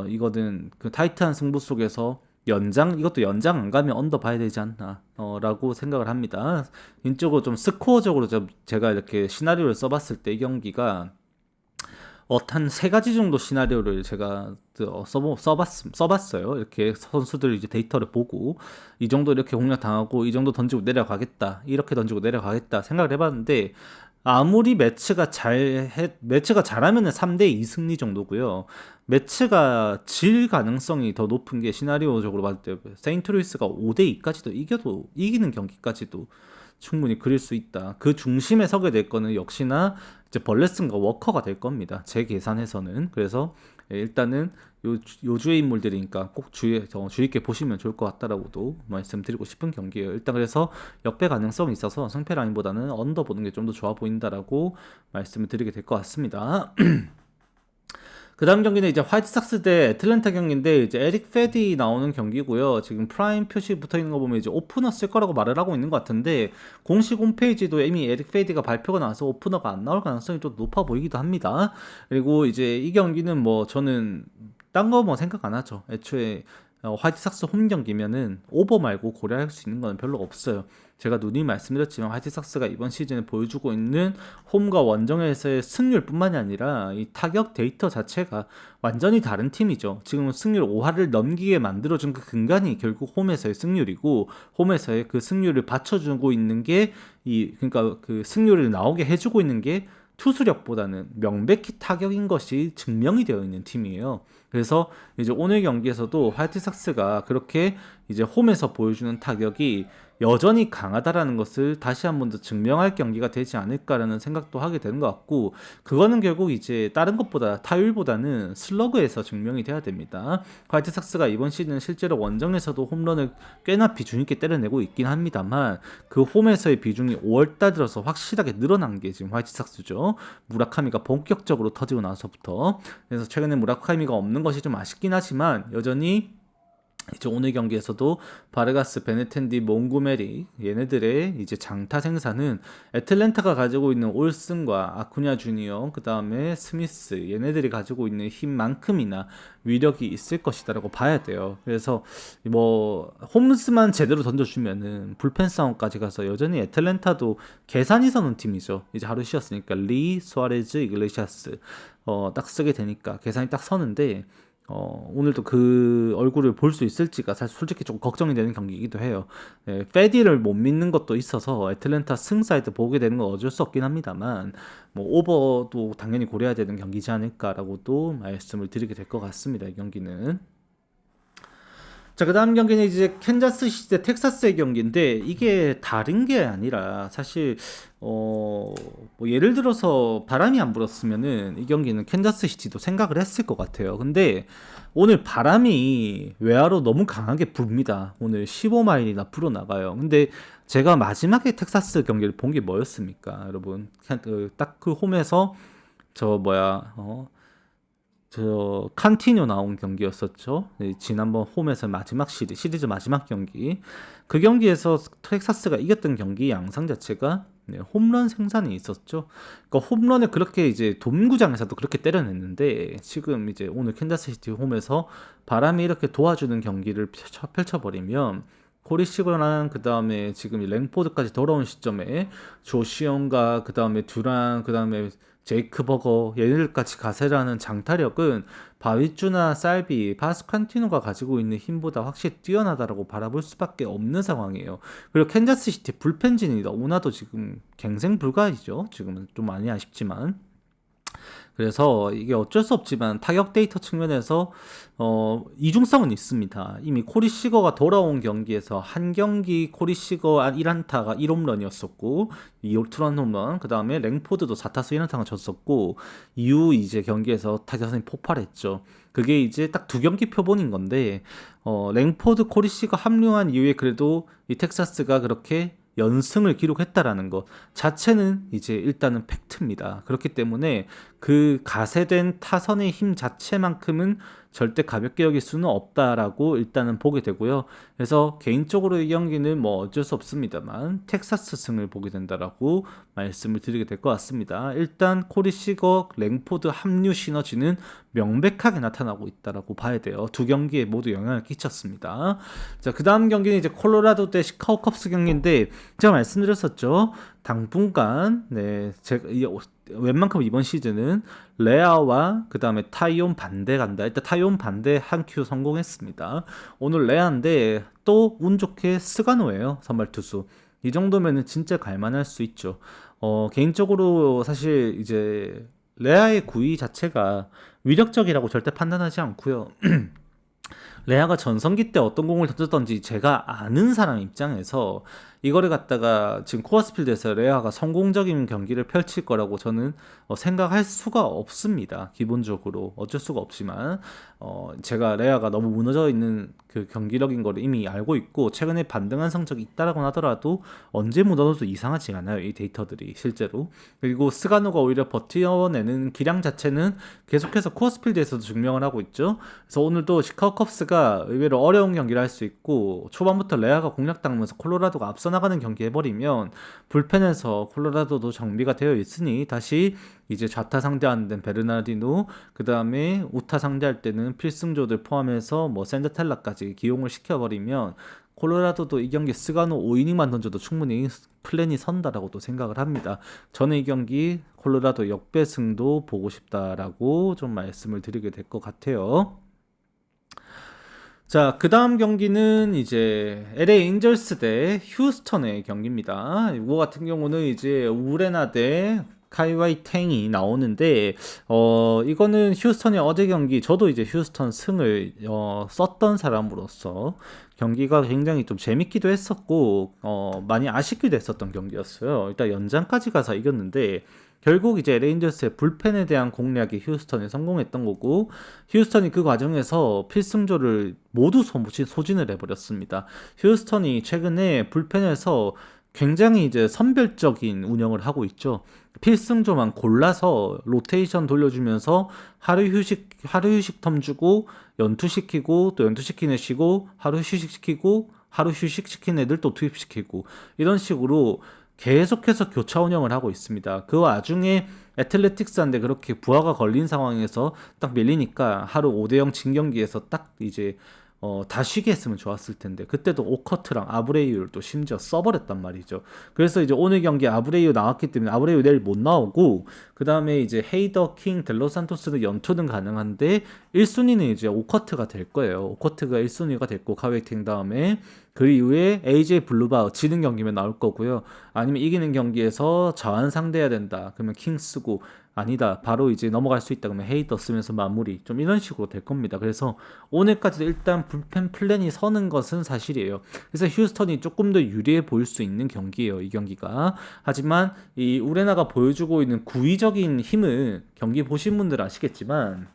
이거는 그 타이트한 승부 속에서 이것도 연장 안 가면 언더 봐야 되지 않나 라고 생각을 합니다. 인적으로 좀 스코어적으로 제가 이렇게 시나리오를 써봤을 때 이 경기가 한 세 가지 정도 시나리오를 제가 써봤어요. 이렇게 선수들 이제 데이터를 보고 이 정도 이렇게 공략 당하고 이 정도 던지고 내려가겠다, 이렇게 던지고 내려가겠다 생각을 해봤는데 아무리 매치가 잘하면은 3대2 승리 정도고요. 매치가 질 가능성이 더 높은 게 시나리오적으로 봤을 때 세인트루이스가 5대2까지도 이기는 경기까지도 충분히 그릴 수 있다. 그 중심에 서게 될 거는 역시나 이제 벌레슨과 워커가 될 겁니다. 제 계산에서는. 그래서 일단은 요 주의 인물들이니까 꼭 주의 있게 보시면 좋을 것 같다라고도 말씀드리고 싶은 경기예요. 일단 그래서 역배 가능성이 있어서 승패 라인보다는 언더 보는 게 좀 더 좋아 보인다라고 말씀을 드리게 될 것 같습니다. 그 다음 경기는 이제 화이트삭스 대 애틀랜타 경기인데 이제 에릭 페디 나오는 경기고요. 지금 프라임 표시 붙어 있는 거 보면 이제 오프너 쓸 거라고 말을 하고 있는 것 같은데 공식 홈페이지도 이미 에릭 페디가 발표가 나와서 오프너가 안 나올 가능성이 좀 높아 보이기도 합니다. 그리고 이제 이 경기는 뭐 저는 딴 거 뭐 생각 안 하죠. 애초에 화이트삭스 홈 경기면은 오버 말고 고려할 수 있는 건 별로 없어요. 제가 누누이 말씀드렸지만 화이트삭스가 이번 시즌에 보여주고 있는 홈과 원정에서의 승률뿐만이 아니라 이 타격 데이터 자체가 완전히 다른 팀이죠. 지금 승률 5할을 넘기게 만들어준 그 근간이 결국 홈에서의 승률이고 홈에서의 그 승률을 받쳐주고 있는 게 그러니까 그 승률을 나오게 해주고 있는 게 투수력보다는 명백히 타격인 것이 증명이 되어 있는 팀이에요. 그래서 이제 오늘 경기에서도 화이트삭스가 그렇게 이제 홈에서 보여주는 타격이 여전히 강하다라는 것을 다시 한 번 더 증명할 경기가 되지 않을까라는 생각도 하게 되는 것 같고 그거는 결국 이제 다른 것보다 타율보다는 슬러그에서 증명이 돼야 됩니다. 화이트삭스가 이번 시즌 실제로 원정에서도 홈런을 꽤나 비중 있게 때려내고 있긴 합니다만 그 홈에서의 비중이 5월달 들어서 확실하게 늘어난 게 지금 화이트삭스죠. 무라카미가 본격적으로 터지고 나서부터. 그래서 최근에 무라카미가 없는 것이 좀 아쉽긴 하지만 여전히 이제 오늘 경기에서도 바르가스, 베네텐디, 몽고메리 얘네들의 이제 장타 생산은 애틀랜타가 가지고 있는 올슨과 아쿠냐 주니어, 그 다음에 스미스 얘네들이 가지고 있는 힘만큼이나 위력이 있을 것이다라고 봐야 돼요. 그래서 뭐 홈스만 제대로 던져주면은 불펜 싸움까지 가서 여전히 애틀랜타도 계산이 서는 팀이죠. 이제 하루 쉬었으니까 리, 수아레즈, 이글레시아스 딱 쓰게 되니까 계산이 딱 서는데 오늘도 그 얼굴을 볼 수 있을지가 사실 솔직히 좀 걱정이 되는 경기이기도 해요. 페디를 못 믿는 것도 있어서 애틀랜타 승사이드 보게 되는 건 어쩔 수 없긴 합니다만 뭐 오버도 당연히 고려해야 되는 경기지 않을까라고도 말씀을 드리게 될 것 같습니다. 이 경기는. 자, 그 다음 경기는 이제 캔자스시티 대 텍사스의 경기인데 이게 다른 게 아니라 사실 뭐 예를 들어서 바람이 안 불었으면은 이 경기는 캔자스시티도 생각을 했을 것 같아요. 근데 오늘 바람이 외야로 너무 강하게 붑니다. 오늘 15마일이나 불어나가요. 근데 제가 마지막에 텍사스 경기를 본 게 뭐였습니까, 여러분? 딱 그 홈에서 저 뭐야 저 칸티뉴 나온 경기였었죠. 네, 지난번 홈에서 마지막 시리즈 마지막 경기. 그 경기에서 텍사스가 이겼던 경기 양상 자체가 네, 홈런 생산이 있었죠. 그러니까 홈런을 그렇게 이제 돔구장에서도 그렇게 때려냈는데 지금 이제 오늘 캔자스시티 홈에서 바람이 이렇게 도와주는 경기를 펼쳐버리면 코리 시거랑 그 다음에 지금 이 랭포드까지 돌아온 시점에 조시언과 그 다음에 듀란 그 다음에 제이크 버거 얘네들까지 가세라는 장타력은 바위주나 살비, 바스칸티노가 가지고 있는 힘보다 확실히 뛰어나다라고 바라볼 수밖에 없는 상황이에요. 그리고 캔자스시티 불펜진이 너무나도 지금 갱생 불가이죠. 지금은 좀 많이 아쉽지만. 그래서 이게 어쩔 수 없지만 타격 데이터 측면에서 이중성은 있습니다. 이미 코리 시거가 돌아온 경기에서 한 경기 코리 시거 1안타가 1홈런이었었고 2투런 홈런, 그 다음에 랭포드도 4타수 1안타가 졌었고 이후 이제 경기에서 타격이 폭발했죠. 그게 이제 딱 두 경기 표본인 건데 랭포드 코리 시거 합류한 이후에 그래도 이 텍사스가 그렇게 연승을 기록했다라는 것 자체는 이제 일단은 팩트입니다. 그렇기 때문에 그 가세된 타선의 힘 자체만큼은 절대 가볍게 여길 수는 없다라고 일단은 보게 되고요. 그래서 개인적으로 이 경기는 뭐 어쩔 수 없습니다만 텍사스 승을 보게 된다라고 말씀을 드리게 될 것 같습니다. 일단 코리 시거, 랭포드 합류 시너지는 명백하게 나타나고 있다라고 봐야 돼요. 두 경기에 모두 영향을 끼쳤습니다. 자, 그 다음 경기는 이제 콜로라도 대 시카고 컵스 경기인데 제가 말씀드렸었죠. 당분간 제가 웬만큼 이번 시즌은 레아와 그 다음에 타이온 반대 간다. 일단 타이온 반대 한 큐 성공했습니다. 오늘 레아인데 또 운 좋게 스가노예요. 선발 투수. 이 정도면은 진짜 갈만할 수 있죠. 개인적으로 사실 이제 레아의 구위 자체가 위력적이라고 절대 판단하지 않고요. 레아가 전성기 때 어떤 공을 던졌던지 제가 아는 사람 입장에서 이거를 갖다가 지금 코어스필드에서 레아가 성공적인 경기를 펼칠 거라고 저는 생각할 수가 없습니다. 기본적으로 어쩔 수가 없지만 제가 레아가 너무 무너져 있는 그 경기력인 걸 이미 알고 있고 최근에 반등한 성적이 있다라고 하더라도 언제 무너져도 이상하지 않아요. 이 데이터들이 실제로. 그리고 스가노가 오히려 버텨내는 기량 자체는 계속해서 코어스필드에서도 증명을 하고 있죠. 그래서 오늘도 시카고 컵스가 의외로 어려운 경기를 할 수 있고 초반부터 레아가 공략당하면서 콜로라도가 앞서 나가는 경기 해버리면 불펜에서 콜로라도도 정비가 되어 있으니 다시 이제 좌타 상대하는 데는 베르나르디노, 그 다음에 우타 상대할 때는 필승조들 포함해서 뭐 샌드텔라까지 기용을 시켜버리면 콜로라도도 이 경기 스가노 5이닝만 던져도 충분히 플랜이 선다라고도 생각을 합니다. 저는 이 경기 콜로라도 역배승도 보고 싶다라고 좀 말씀을 드리게 될 것 같아요. 자, 그 다음 경기는 이제 LA 엔젤스 대 휴스턴의 경기입니다. 이거 같은 경우는 이제 우레나 대 카이와이 탱이 나오는데 이거는 휴스턴의 어제 경기, 저도 이제 휴스턴 승을 썼던 사람으로서 경기가 굉장히 좀 재밌기도 했었고 많이 아쉽기도 했었던 경기였어요. 일단 연장까지 가서 이겼는데 결국 이제 레인저스의 불펜에 대한 공략이 휴스턴이 성공했던 거고 휴스턴이 그 과정에서 필승조를 모두 소진을 해버렸습니다. 휴스턴이 최근에 불펜에서 굉장히 이제 선별적인 운영을 하고 있죠. 필승조만 골라서 로테이션 돌려주면서 하루 휴식 텀 주고 연투시키고 또 연투시킨 애 쉬고 하루 휴식시키고 하루 휴식시킨 애들 또 투입시키고 이런 식으로 계속해서 교차 운영을 하고 있습니다. 그 와중에 애틀레틱스한테 그렇게 부하가 걸린 상황에서 딱 밀리니까 하루 5대0 진 경기에서 딱 이제 다 쉬게 했으면 좋았을 텐데 그때도 오커트랑 아브레이유를 또 심지어 써버렸단 말이죠. 그래서 이제 오늘 경기 아브레이유 나왔기 때문에 아브레이유 내일 못 나오고 그 다음에 이제 헤이더, 킹, 델로산토스는 연투는 가능한데 1순위는 이제 오커트가 될 거예요. 오커트가 1순위가 됐고 카웨이팅 다음에 그 이후에 AJ 블루바우 지는 경기면 나올 거고요. 아니면 이기는 경기에서 저한 상대해야 된다. 그러면 킹 쓰고 아니다. 바로 이제 넘어갈 수 있다. 그러면 헤이더 쓰면서 마무리. 좀 이런 식으로 될 겁니다. 그래서 오늘까지도 일단 불펜 플랜이 서는 것은 사실이에요. 그래서 휴스턴이 조금 더 유리해 보일 수 있는 경기예요. 이 경기가. 하지만 이 우레나가 보여주고 있는 구위적인 힘을 경기 보신 분들은 아시겠지만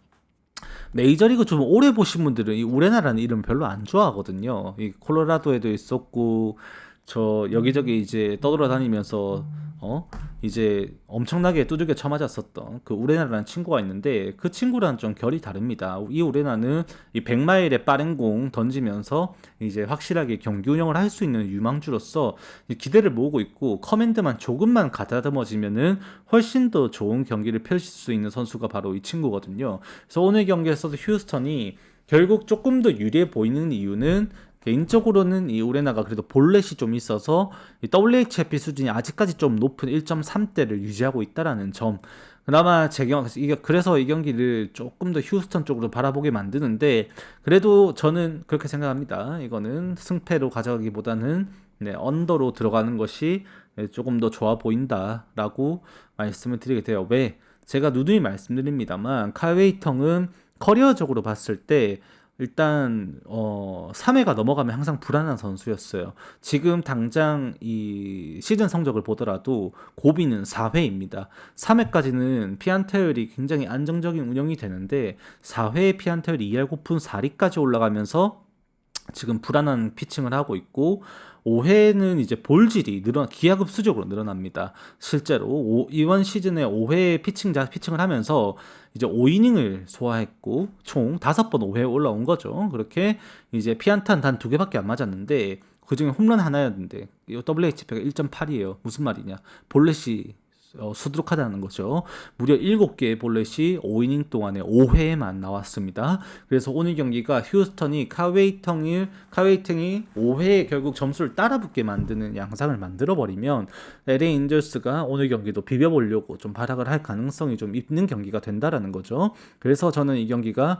메이저리그 좀 오래 보신 분들은 이 우레나라는 이름 별로 안 좋아하거든요. 이 콜로라도에도 있었고 저 여기저기 이제 떠돌아다니면서 이제 엄청나게 두들겨 쳐맞았었던 그 우레나라는 친구가 있는데 그 친구랑 좀 결이 다릅니다. 이 우레나는 이 100마일의 빠른 공 던지면서 이제 확실하게 경기 운영을 할 수 있는 유망주로서 기대를 모으고 있고 커맨드만 조금만 가다듬어지면은 훨씬 더 좋은 경기를 펼칠 수 있는 선수가 바로 이 친구거든요. 그래서 오늘 경기에서도 휴스턴이 결국 조금 더 유리해 보이는 이유는 개인적으로는 이 우레나가 그래도 볼넷이 좀 있어서 이 WHIP 수준이 아직까지 좀 높은 1.3대를 유지하고 있다라는 점. 그나마 그래서 이 경기를 조금 더 휴스턴 쪽으로 바라보게 만드는데 그래도 저는 그렇게 생각합니다. 이거는 승패로 가져가기보다는 언더로 들어가는 것이 조금 더 좋아 보인다라고 말씀을 드리게 돼요. 왜? 제가 누누이 말씀드립니다만 칼웨이텅은 커리어적으로 봤을 때 일단 3회가 넘어가면 항상 불안한 선수였어요. 지금 당장 이 시즌 성적을 보더라도 고비는 4회입니다. 3회까지는 피안타율이 굉장히 안정적인 운영이 되는데 4회의 피안타율이 2할 9푼 4리까지 올라가면서 지금 불안한 피칭을 하고 있고 5회는 이제 볼질이 기하급수적으로 늘어납니다. 실제로 이번 시즌에 5회 피칭을 하면서 이제 5이닝을 소화했고 총 5번 5회에 올라온 거죠. 그렇게 이제 피안타는 단 2개밖에 안 맞았는데 그중에 홈런 하나였는데 WHP가 1.8이에요. 무슨 말이냐? 볼넷이 수두룩하다는 거죠. 무려 7개의 볼넷이 5이닝 동안에 5회에만 나왔습니다. 그래서 오늘 경기가 휴스턴이 카웨이팅이 5회에 결국 점수를 따라붙게 만드는 양상을 만들어버리면 LA 인저스가 오늘 경기도 비벼보려고 좀 발악을 할 가능성이 좀 있는 경기가 된다라는 거죠. 그래서 저는 이 경기가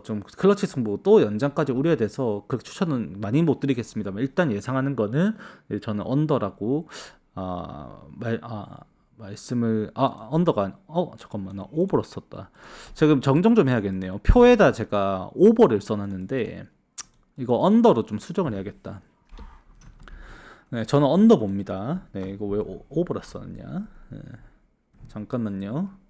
좀 클러치 승부 또 연장까지 우려야 돼서 그렇게 추천은 많이 못 드리겠습니다만 일단 예상하는 거는 저는 언더라고 말씀을 언더가 잠깐만 나 오버로 썼다. 지금 정정 좀 해야겠네요. 표에다 제가 오버를 써놨는데 이거 언더로 좀 수정을 해야겠다. 네, 저는 언더 봅니다. 네, 이거 왜 오버로 썼냐? 네, 잠깐만요.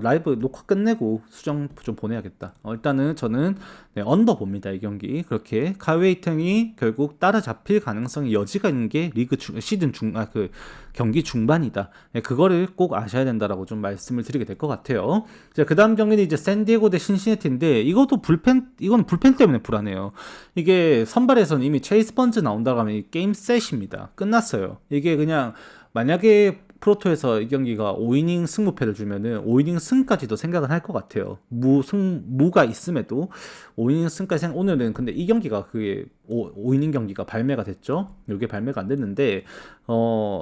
라이브 녹화 끝내고 수정 좀 보내야겠다. 일단은 저는 언더 봅니다. 이 경기. 그렇게 카웨이팅이 결국 따라잡힐 가능성이 여지가 있는 게 시즌 경기 중반이다. 그거를 꼭 아셔야 된다라고 좀 말씀을 드리게 될 것 같아요. 자, 그 다음 경기는 이제 샌디에고 대 신시내티인데 이거는 불펜 때문에 불안해요. 이게 선발에서는 이미 체이스 번즈 나온다고 하면 게임 셋입니다. 끝났어요. 이게 그냥 만약에 프로토에서 이 경기가 5이닝 승무패를 주면은 5이닝 승까지도 생각은 할 것 같아요. 무가 있음에도 5이닝 승까지 오늘은 근데 이 경기가 그게 5이닝 경기가 발매가 됐죠. 이게 발매가 안 됐는데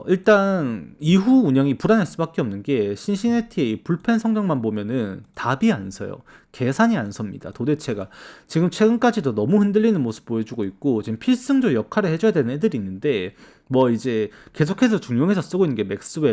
일단 이후 운영이 불안할 수밖에 없는 게 신시내티의 불펜 성적만 보면은 답이 안 서요. 계산이 안 섭니다. 도대체가 지금 최근까지도 너무 흔들리는 모습 보여주고 있고 지금 필승조 역할을 해줘야 되는 애들이 있는데 뭐 이제 계속해서 중용해서 쓰고 있는 게 맥스웰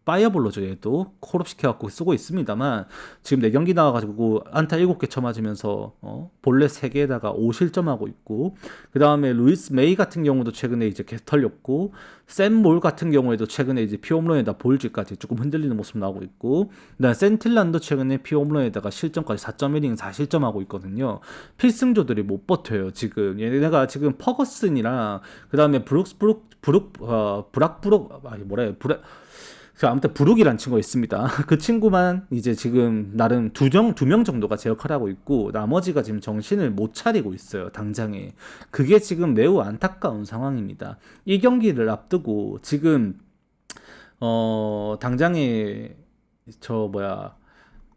파이어볼로죠. 얘도 콜업 시켜갖고 쓰고 있습니다만 지금 4경기 나와가지고 안타 7개 쳐맞으면서 볼넷 3개에다가 5실점하고 있고 그 다음에 루이스 메이 같은 경우도 최근에 이제 털렸고 샘몰 같은 경우에도 최근에 이제 피홈런에다 볼질까지 조금 흔들리는 모습 나오고 있고 그다음에 센틸란도 최근에 피홈런에다가 실점까지 4.1이닝 4실점하고 있거든요. 필승조들이 못 버텨요. 지금 얘네가 지금 퍼거슨이랑 그 다음에 아무튼 브룩이란 친구가 있습니다. 그 친구만 이제 지금 나름 두 명 정도가 제 역할을 하고 있고 나머지가 지금 정신을 못 차리고 있어요. 당장에. 그게 지금 매우 안타까운 상황입니다. 이 경기를 앞두고 지금 당장에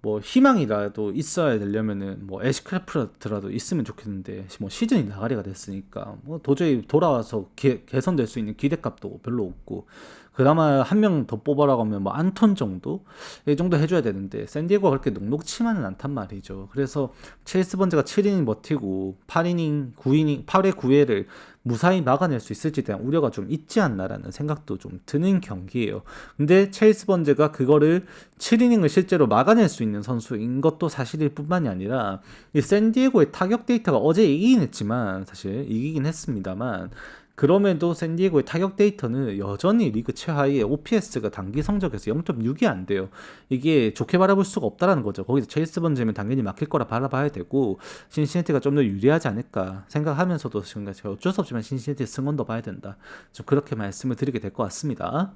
뭐 희망이라도 있어야 되려면은 뭐 애쉬크래프트라도 있으면 좋겠는데 뭐 시즌이 나가리가 됐으니까 뭐 도저히 돌아와서 개선될 수 있는 기대값도 별로 없고 그나마 한 명 더 뽑아라고 하면 뭐 안톤 정도? 이 정도 해줘야 되는데 샌디에고가 그렇게 녹록치만은 않단 말이죠. 그래서 체이스 번즈가 7이닝 버티고 8이닝 8회 9회를 무사히 막아낼 수 있을지에 대한 우려가 좀 있지 않나라는 생각도 좀 드는 경기예요. 근데 체이스 번즈가 그거를 7이닝을 실제로 막아낼 수 있는 선수인 것도 사실일 뿐만이 아니라 이 샌디에고의 타격 데이터가 어제 이기긴 했지만 사실 이기긴 했습니다만 그럼에도 샌디에고의 타격 데이터는 여전히 리그 최하위의 OPS가 단기 성적에서 0.6이 안 돼요. 이게 좋게 바라볼 수가 없다라는 거죠. 거기서 체이스 번즈면 당연히 막힐 거라 바라봐야 되고 신시내티가 좀 더 유리하지 않을까 생각하면서도 지금 어쩔 수 없지만 신시내티 승원도 봐야 된다. 좀 그렇게 말씀을 드리게 될 것 같습니다.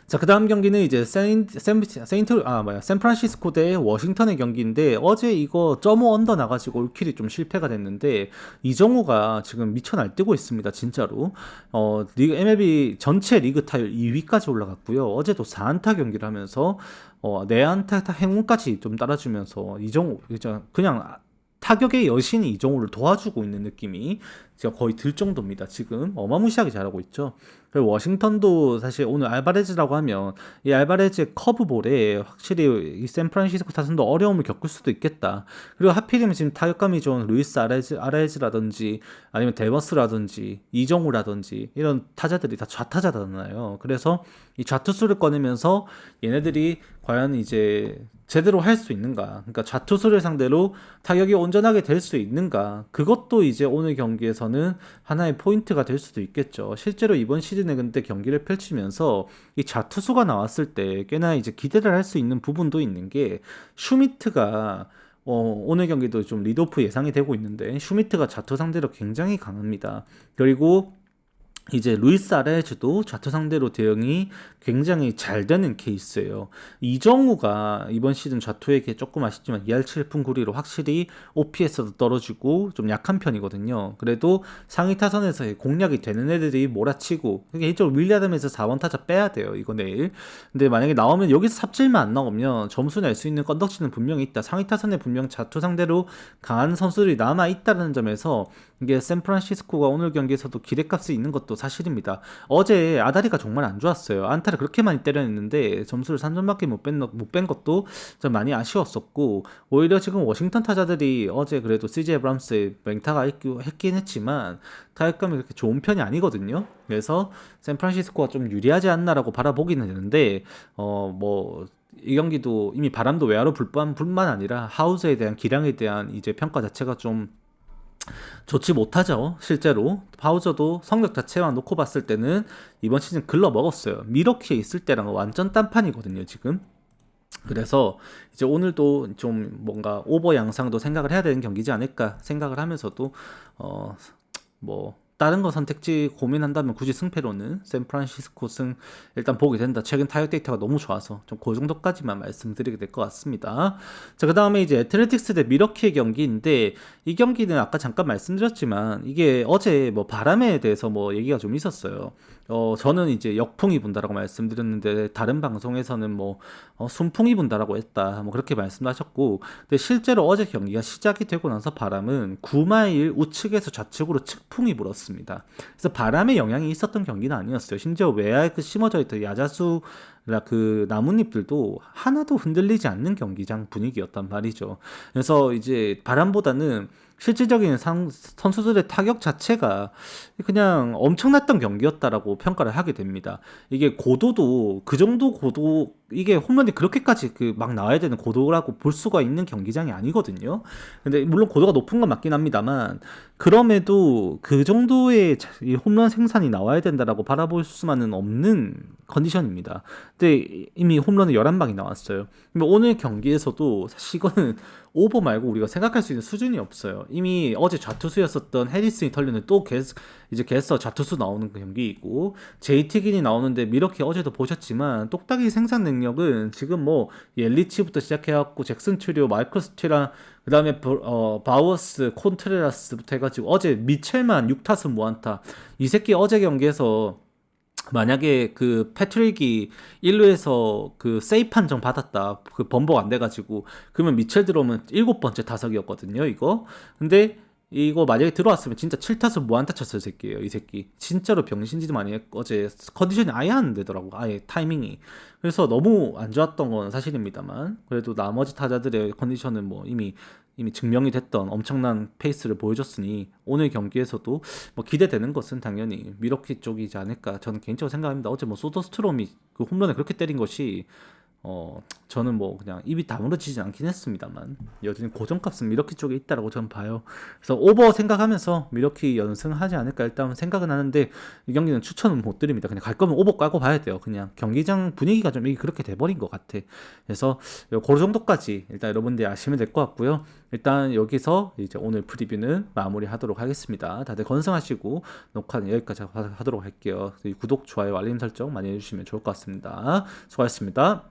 자, 그 다음 경기는 이제 샌프란시스코 대 워싱턴의 경기인데 어제 이거 0.5 언더 나가지고 올킬이 좀 실패가 됐는데 이정우가 지금 미쳐 날뛰고 있습니다. 진짜로. 리그 MLB 전체 리그 타율 2위까지 올라갔고요. 어제도 4안타 경기를 하면서 4안타 행운까지 좀 따라주면서 이정우 그냥 타격의 여신이 이정우를 도와주고 있는 느낌이 진짜 거의 들 정도입니다. 지금 어마무시하게 잘하고 있죠. 그리고 워싱턴도 사실 오늘 알바레즈라고 하면 이 알바레즈의 커브볼에 확실히 이 샌프란시스코 타선도 어려움을 겪을 수도 있겠다. 그리고 하필이면 지금 타격감이 좋은 루이스 아레즈라든지 아니면 데버스라든지 이정우라든지 이런 타자들이 다 좌타자잖아요. 그래서 이 좌투수를 꺼내면서 얘네들이 과연 이제 제대로 할 수 있는가, 그러니까 좌투수를 상대로 타격이 온전하게 될 수 있는가, 그것도 이제 오늘 경기에서는 하나의 포인트가 될 수도 있겠죠. 실제로 이번 시즌에 근데 경기를 펼치면서 이 좌투수가 나왔을 때 꽤나 이제 기대를 할 수 있는 부분도 있는 게 슈미트가 오늘 경기도 좀 리드오프 예상이 되고 있는데 슈미트가 좌투 상대로 굉장히 강합니다. 그리고 이제 루이스 아레즈도 좌투 상대로 대응이 굉장히 잘 되는 케이스예요. 이정우가 이번 시즌 좌투에게 조금 아쉽지만 2할 7푼 9리로 확실히 OPS도 떨어지고 좀 약한 편이거든요. 그래도 상위 타선에서 공략이 되는 애들이 몰아치고 개인적으로 윌리엄에서 4번 타자 빼야 돼요. 이거 내일. 근데 만약에 나오면 여기서 삽질만 안 나오면 점수 낼 수 있는 건덕지는 분명히 있다. 상위 타선에 분명 좌투 상대로 강한 선수들이 남아 있다는 점에서 이게 샌프란시스코가 오늘 경기에서도 기대값이 있는 것도 사실입니다. 어제 아다리가 정말 안 좋았어요. 안타를 그렇게 많이 때렸는데 점수를 3점밖에 못 뺀 것도 좀 많이 아쉬웠었고 오히려 지금 워싱턴 타자들이 어제 그래도 CJ 에브람스의 맹타가 했긴 했지만 타격감이 그렇게 좋은 편이 아니거든요. 그래서 샌프란시스코가 좀 유리하지 않나라고 바라보기는 되는데 이 경기도 이미 바람도 외야로 불 뿐만 아니라 하우스에 대한 기량에 대한 이제 평가 자체가 좀 좋지 못하죠. 실제로 파우저도 성적 자체만 놓고 봤을 때는 이번 시즌 글러 먹었어요. 미러키에 있을 때랑 완전 딴판이거든요 지금. 그래서 이제 오늘도 좀 뭔가 오버 양상도 생각을 해야 되는 경기지 않을까 생각을 하면서도 다른 거 선택지 고민한다면 굳이 승패로는 샌프란시스코 승 일단 보게 된다. 최근 타격 데이터가 너무 좋아서 좀 그 정도까지만 말씀드리게 될 것 같습니다. 자, 그 다음에 이제 애틀레틱스 대 미러키의 경기인데 이 경기는 아까 잠깐 말씀드렸지만 이게 어제 바람에 대해서 얘기가 좀 있었어요. 저는 이제 역풍이 분다라고 말씀드렸는데 다른 방송에서는 순풍이 분다라고 했다. 그렇게 말씀하셨고 근데 실제로 어제 경기가 시작이 되고 나서 바람은 9마일 우측에서 좌측으로 측풍이 불었습니다. 그래서 바람의 영향이 있었던 경기는 아니었어요. 심지어 외야에 심어져 있던 야자수 그 나뭇잎들도 하나도 흔들리지 않는 경기장 분위기였단 말이죠. 그래서 이제 바람보다는 실질적인 선수들의 타격 자체가 그냥 엄청났던 경기였다라고 평가를 하게 됩니다. 이게 고도도 그 정도 고도 이게 홈런이 그렇게까지 막 나와야 되는 고도라고 볼 수가 있는 경기장이 아니거든요. 근데 물론 고도가 높은 건 맞긴 합니다만 그럼에도 그 정도의 홈런 생산이 나와야 된다라고 바라볼 수만은 없는 컨디션입니다. 근데 이미 홈런은 11방이 나왔어요. 오늘 경기에서도 사실 이거는 오버 말고 우리가 생각할 수 있는 수준이 없어요. 이미 어제 좌투수였었던 해리슨이 털리는 또 이제 개서 좌투수 나오는 경기이고 제이티긴이 나오는데 미러키 어제도 보셨지만 똑딱이 생산 능력은 지금 옐리치부터 시작해갖고 잭슨 추리오, 마이클 스티랑 그 다음에 바우어스, 콘트레라스부터 해가지고 어제 미첼만 6타수 무안타 이 새끼 어제 경기에서 만약에 그 패트릭이 1루에서 그 세이프 판정 받았다. 그 번복 안 돼가지고 그러면 미첼 들어오면 7번째 타석이었거든요 이거. 근데 이거 만약에 들어왔으면 진짜 7타수 무안타 쳤을 새끼예요 이 새끼. 진짜로 병신짓 많이 어제 컨디션이 아예 안 되더라고. 아예 타이밍이. 그래서 너무 안 좋았던 건 사실입니다만 그래도 나머지 타자들의 컨디션은 이미 증명이 됐던 엄청난 페이스를 보여줬으니 오늘 경기에서도 기대되는 것은 당연히 미러키 쪽이지 않을까 저는 개인적으로 생각합니다. 어제 소더스트롬이 그 홈런을 그렇게 때린 것이 저는 뭐 그냥 입이 다물어지진 않긴 했습니다만 여전히 고정값은 미러키 쪽에 있다라고 저는 봐요. 그래서 오버 생각하면서 미러키 연승하지 않을까 일단 생각은 하는데 이 경기는 추천은 못 드립니다. 그냥 갈 거면 오버 깔고 봐야 돼요. 그냥 경기장 분위기가 좀 이게 그렇게 돼버린 것 같아. 그래서 그 정도까지 일단 여러분들이 아시면 될 것 같고요. 일단 여기서 이제 오늘 프리뷰는 마무리하도록 하겠습니다. 다들 건승하시고 녹화는 여기까지 하도록 할게요. 구독, 좋아요, 알림 설정 많이 해주시면 좋을 것 같습니다. 수고하셨습니다.